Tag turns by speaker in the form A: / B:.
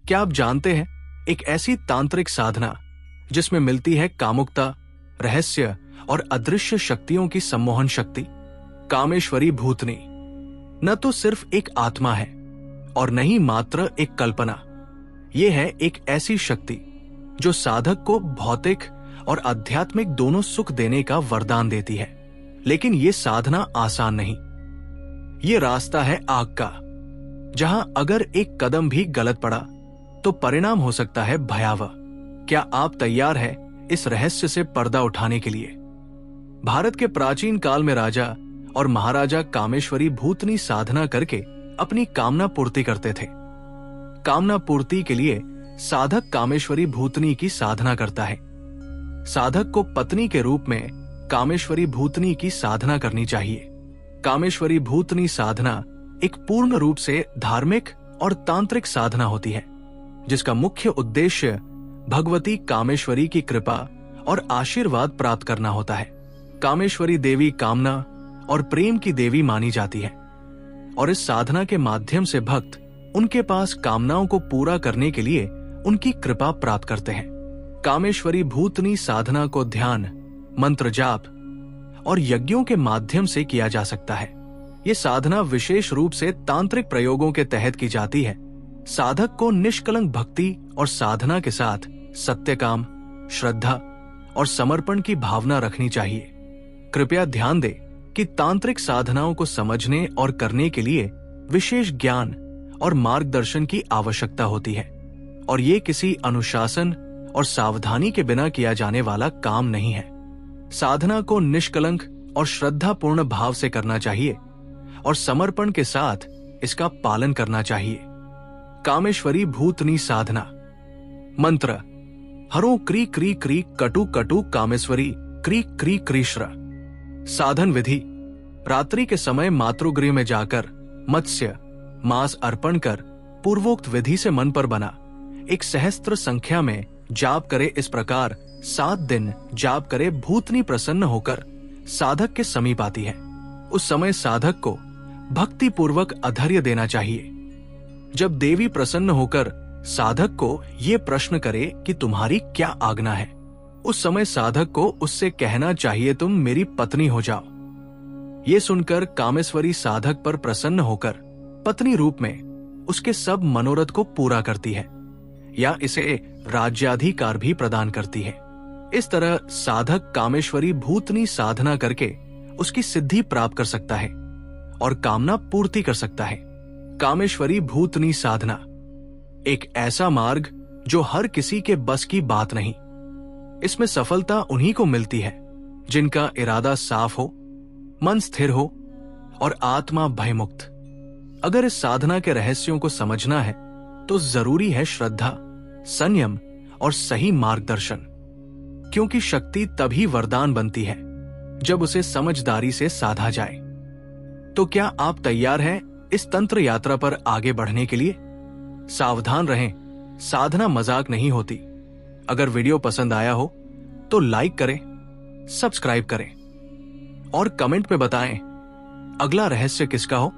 A: क्या आप जानते हैं, एक ऐसी तांत्रिक साधना जिसमें मिलती है कामुकता, रहस्य और अदृश्य शक्तियों की सम्मोहन शक्ति, कामेश्वरी भूतनी न तो सिर्फ एक आत्मा है और न ही मात्र एक कल्पना। यह है एक ऐसी शक्ति जो साधक को भौतिक और आध्यात्मिक दोनों सुख देने का वरदान देती है। लेकिन यह साधना आसान नहीं। ये रास्ता है आग का, जहां अगर एक कदम भी गलत पड़ा तो परिणाम हो सकता है भयावह। क्या आप तैयार है इस रहस्य से पर्दा उठाने के लिए? भारत के प्राचीन काल में राजा और महाराजा कामेश्वरी भूतनी साधना करके अपनी कामना पूर्ति करते थे। कामना पूर्ति के लिए साधक कामेश्वरी भूतनी की साधना करता है। साधक को पत्नी के रूप में कामेश्वरी भूतनी की साधना करनी चाहिए। कामेश्वरी भूतनी साधना एक पूर्ण रूप से धार्मिक और तांत्रिक साधना होती है, जिसका मुख्य उद्देश्य भगवती कामेश्वरी की कृपा और आशीर्वाद प्राप्त करना होता है। कामेश्वरी देवी कामना और प्रेम की देवी मानी जाती है और इस साधना के माध्यम से भक्त उनके पास कामनाओं को पूरा करने के लिए उनकी कृपा प्राप्त करते हैं। कामेश्वरी भूतनी साधना को ध्यान, मंत्र जाप और यज्ञों के माध्यम से किया जा सकता है। ये साधना विशेष रूप से तांत्रिक प्रयोगों के तहत की जाती है। साधक को निष्कलंक भक्ति और साधना के साथ सत्यकाम, श्रद्धा और समर्पण की भावना रखनी चाहिए। कृपया ध्यान दें कि तांत्रिक साधनाओं को समझने और करने के लिए विशेष ज्ञान और मार्गदर्शन की आवश्यकता होती है और ये किसी अनुशासन और सावधानी के बिना किया जाने वाला काम नहीं है। साधना को निष्कलंक और श्रद्धापूर्ण भाव से करना चाहिए और समर्पण के साथ इसका पालन करना चाहिए। कामेश्वरी भूतनी साधना मंत्र: हरो क्री क्री क्री कटु कटु कामेश्वरी क्री क्री क्रीश्र। साधन विधि: रात्रि के समय मातृगृह में जाकर मत्स्य मांस अर्पण कर पूर्वोक्त विधि से मन पर बना एक सहस्त्र संख्या में जाप करे। इस प्रकार 7 दिन जाप करे, भूतनी प्रसन्न होकर साधक के समीप आती है। उस समय साधक को भक्ति पूर्वक अधैर्य देना चाहिए। जब देवी प्रसन्न होकर साधक को ये प्रश्न करे कि तुम्हारी क्या आज्ञा है, उस समय साधक को उससे कहना चाहिए तुम मेरी पत्नी हो जाओ। ये सुनकर कामेश्वरी साधक पर प्रसन्न होकर पत्नी रूप में उसके सब मनोरथ को पूरा करती है या इसे राज्याधिकार भी प्रदान करती है। इस तरह साधक कामेश्वरी भूतनी साधना करके उसकी सिद्धि प्राप्त कर सकता है और कामना पूर्ति कर सकता है। कामेश्वरी भूतनी साधना एक ऐसा मार्ग जो हर किसी के बस की बात नहीं। इसमें सफलता उन्हीं को मिलती है जिनका इरादा साफ हो, मन स्थिर हो और आत्मा भयमुक्त। अगर इस साधना के रहस्यों को समझना है तो जरूरी है श्रद्धा, संयम और सही मार्गदर्शन, क्योंकि शक्ति तभी वरदान बनती है जब उसे समझदारी से साधा जाए। तो क्या आप तैयार हैं इस तंत्र यात्रा पर आगे बढ़ने के लिए? सावधान रहें, साधना मजाक नहीं होती। अगर वीडियो पसंद आया हो तो लाइक करें, सब्सक्राइब करें और कमेंट में बताएं अगला रहस्य किसका हो।